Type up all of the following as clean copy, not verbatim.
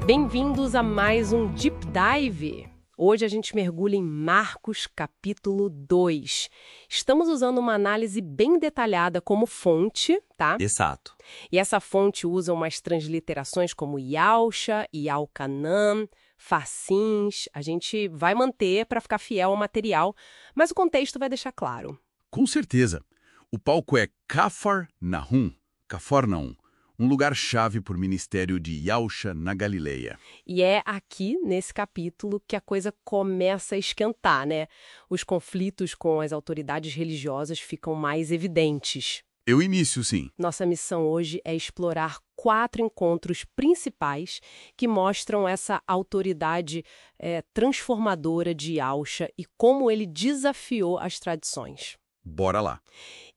Bem-vindos a mais um Deep Dive. Hoje a gente mergulha em Marcos, capítulo 2. Estamos usando uma análise bem detalhada como fonte, tá? Exato. E essa fonte usa umas transliterações como Yalcha, Yalcanã, Facins. A gente vai manter para ficar fiel ao material, mas o contexto vai deixar claro. Com certeza. O palco é Cafarnaum, um lugar-chave por ministério de Yalcha na Galileia. E é aqui, nesse capítulo, que a coisa começa a esquentar, né? Os conflitos com as autoridades religiosas ficam mais evidentes. É o início, sim. Nossa missão hoje é explorar 4 encontros principais que mostram essa autoridade transformadora de Yalcha e como ele desafiou as tradições. Bora lá.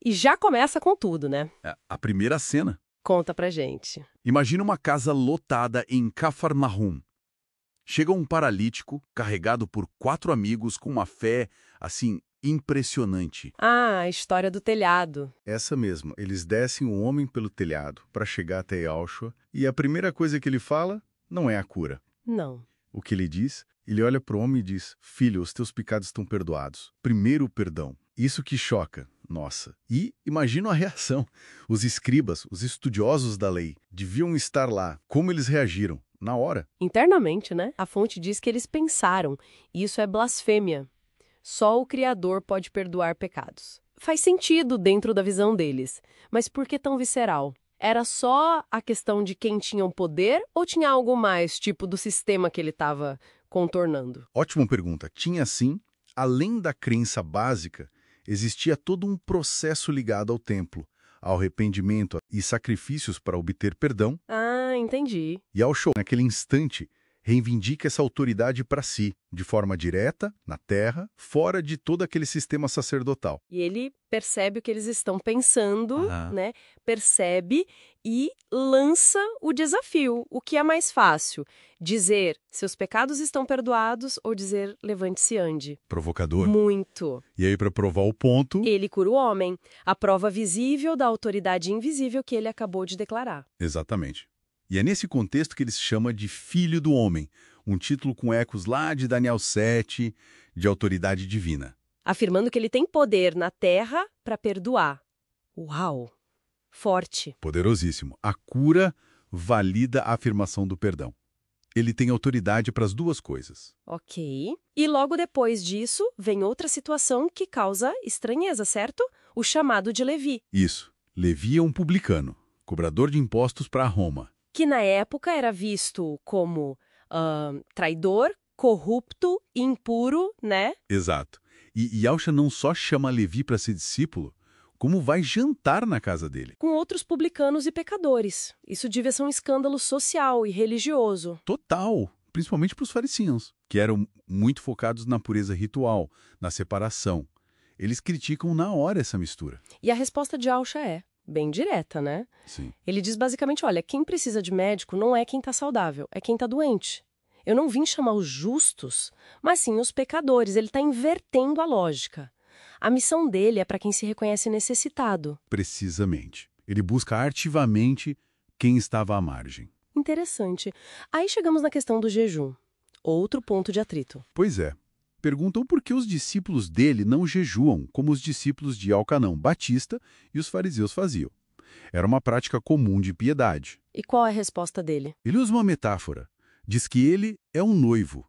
E já começa com tudo, né? A primeira cena. Conta pra gente. Imagina uma casa lotada em Cafarnaum. Chega um paralítico carregado por 4 amigos com uma fé, assim, impressionante. Ah, a história do telhado. Essa mesmo. Eles descem o homem pelo telhado para chegar até Yalcha e a primeira coisa que ele fala não é a cura. Não. O que ele diz? Ele olha para o homem e diz: Filho, os teus pecados estão perdoados. Primeiro o perdão. Isso que choca. Nossa. E imagina a reação. Os escribas, os estudiosos da lei, deviam estar lá. Como eles reagiram? Na hora. Internamente, né? A fonte diz que eles pensaram. Isso é blasfêmia. Só o Criador pode perdoar pecados. Faz sentido dentro da visão deles. Mas por que tão visceral? Era só a questão de quem tinha o poder ou tinha algo mais, tipo do sistema que ele estava contornando? Ótima pergunta. Tinha sim, além da crença básica, existia todo um processo ligado ao templo, ao arrependimento e sacrifícios para obter perdão. Ah, entendi. E ao show, naquele instante, reivindica essa autoridade para si, de forma direta, na terra, fora de todo aquele sistema sacerdotal. E ele percebe o que eles estão pensando, né? Percebe e lança o desafio. O que é mais fácil? Dizer, seus pecados estão perdoados, ou dizer, levante-se e ande? Provocador. Muito. E aí, para provar o ponto... Ele cura o homem, a prova visível da autoridade invisível que ele acabou de declarar. Exatamente. E é nesse contexto que ele se chama de Filho do Homem, um título com ecos lá de Daniel 7, de autoridade divina. Afirmando que ele tem poder na terra para perdoar. Uau! Forte. Poderosíssimo. A cura valida a afirmação do perdão. Ele tem autoridade para as duas coisas. Ok. E logo depois disso, vem outra situação que causa estranheza, certo? O chamado de Levi. Isso. Levi é um publicano, cobrador de impostos para Roma. Que na época era visto como traidor, corrupto, impuro, né? Exato. E Yalcha não só chama Levi para ser discípulo, como vai jantar na casa dele. Com outros publicanos e pecadores. Isso devia ser um escândalo social e religioso. Total, principalmente para os fariseus, que eram muito focados na pureza ritual, na separação. Eles criticam na hora essa mistura. E a resposta de Yalcha é bem direta, né? Sim. Ele diz basicamente, olha, quem precisa de médico não é quem está saudável, é quem está doente. Eu não vim chamar os justos, mas sim os pecadores. Ele está invertendo a lógica. A missão dele é para quem se reconhece necessitado. Precisamente. Ele busca ativamente quem estava à margem. Interessante. Aí chegamos na questão do jejum. Outro ponto de atrito. Pois é. Perguntam por que os discípulos dele não jejuam, como os discípulos de Alcanão Batista e os fariseus faziam. Era uma prática comum de piedade. E qual é a resposta dele? Ele usa uma metáfora. Diz que ele é um noivo.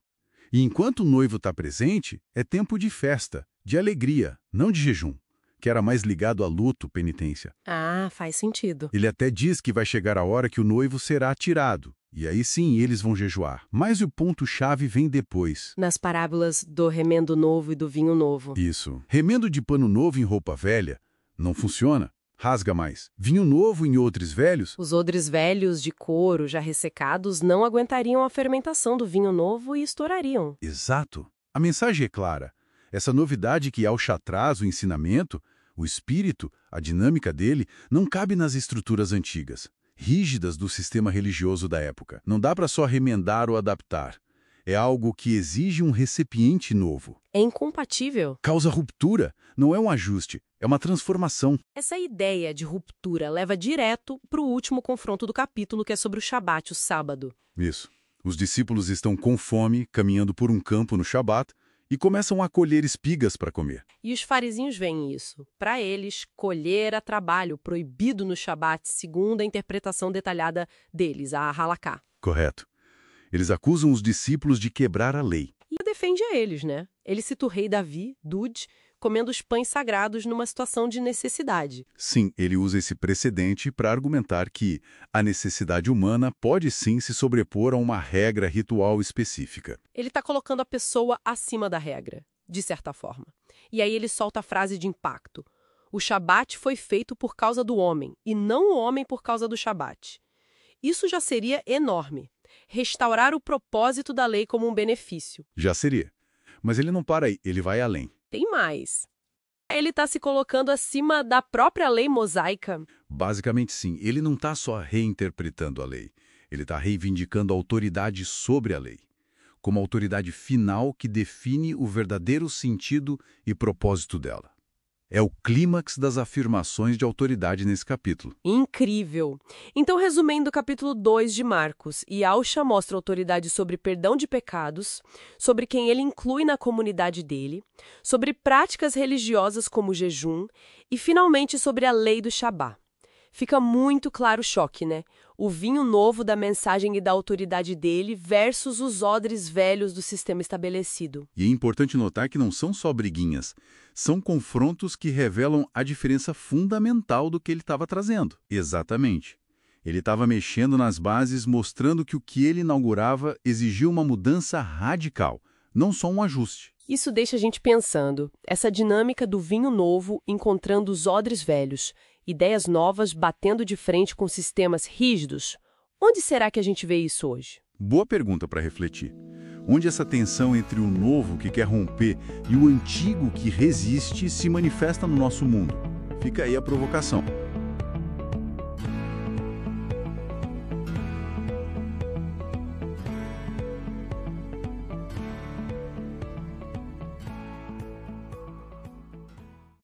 E enquanto o noivo está presente, é tempo de festa, de alegria, não de jejum, que era mais ligado a luto, penitência. Ah, faz sentido. Ele até diz que vai chegar a hora que o noivo será tirado. E aí sim eles vão jejuar. Mas o ponto-chave vem depois. Nas parábolas do remendo novo e do vinho novo. Isso. Remendo de pano novo em roupa velha não funciona. Rasga mais. Vinho novo em odres velhos? Os odres velhos de couro já ressecados não aguentariam a fermentação do vinho novo e estourariam. Exato. A mensagem é clara. Essa novidade que Yalcha traz, o ensinamento, o espírito, a dinâmica dele, não cabe nas estruturas antigas, rígidas do sistema religioso da época. Não dá para só remendar ou adaptar. É algo que exige um recipiente novo. É incompatível. Causa ruptura, não é um ajuste, é uma transformação. Essa ideia de ruptura leva direto para o último confronto do capítulo, que é sobre o Shabat, o sábado. Isso. Os discípulos estão com fome, caminhando por um campo no Shabat, e começam a colher espigas para comer. E os farizinhos veem isso. Para eles, colher era trabalho proibido no Shabat, segundo a interpretação detalhada deles, a Halaká. Correto. Eles acusam os discípulos de quebrar a lei. E defende a eles, né? Ele cita o rei Davi, Dud, comendo os pães sagrados numa situação de necessidade. Sim, ele usa esse precedente para argumentar que a necessidade humana pode sim se sobrepor a uma regra ritual específica. Ele está colocando a pessoa acima da regra, de certa forma. E aí ele solta a frase de impacto. O Shabat foi feito por causa do homem, e não o homem por causa do Shabat. Isso já seria enorme. Restaurar o propósito da lei como um benefício. Já seria. Mas ele não para aí, ele vai além. Tem mais. Ele está se colocando acima da própria lei mosaica. Basicamente, sim. Ele não está só reinterpretando a lei. Ele está reivindicando a autoridade sobre a lei, como a autoridade final que define o verdadeiro sentido e propósito dela. É o clímax das afirmações de autoridade nesse capítulo. Incrível! Então, resumindo o capítulo 2 de Marcos, Yahusha mostra autoridade sobre perdão de pecados, sobre quem ele inclui na comunidade dele, sobre práticas religiosas como o jejum e, finalmente, sobre a lei do Shabá. Fica muito claro o choque, né? O vinho novo da mensagem e da autoridade dele versus os odres velhos do sistema estabelecido. E é importante notar que não são só briguinhas, são confrontos que revelam a diferença fundamental do que ele estava trazendo. Exatamente. Ele estava mexendo nas bases, mostrando que o que ele inaugurava exigia uma mudança radical, não só um ajuste. Isso deixa a gente pensando, essa dinâmica do vinho novo encontrando os odres velhos, ideias novas batendo de frente com sistemas rígidos. Onde será que a gente vê isso hoje? Boa pergunta para refletir. Onde essa tensão entre o novo que quer romper e o antigo que resiste se manifesta no nosso mundo? Fica aí a provocação.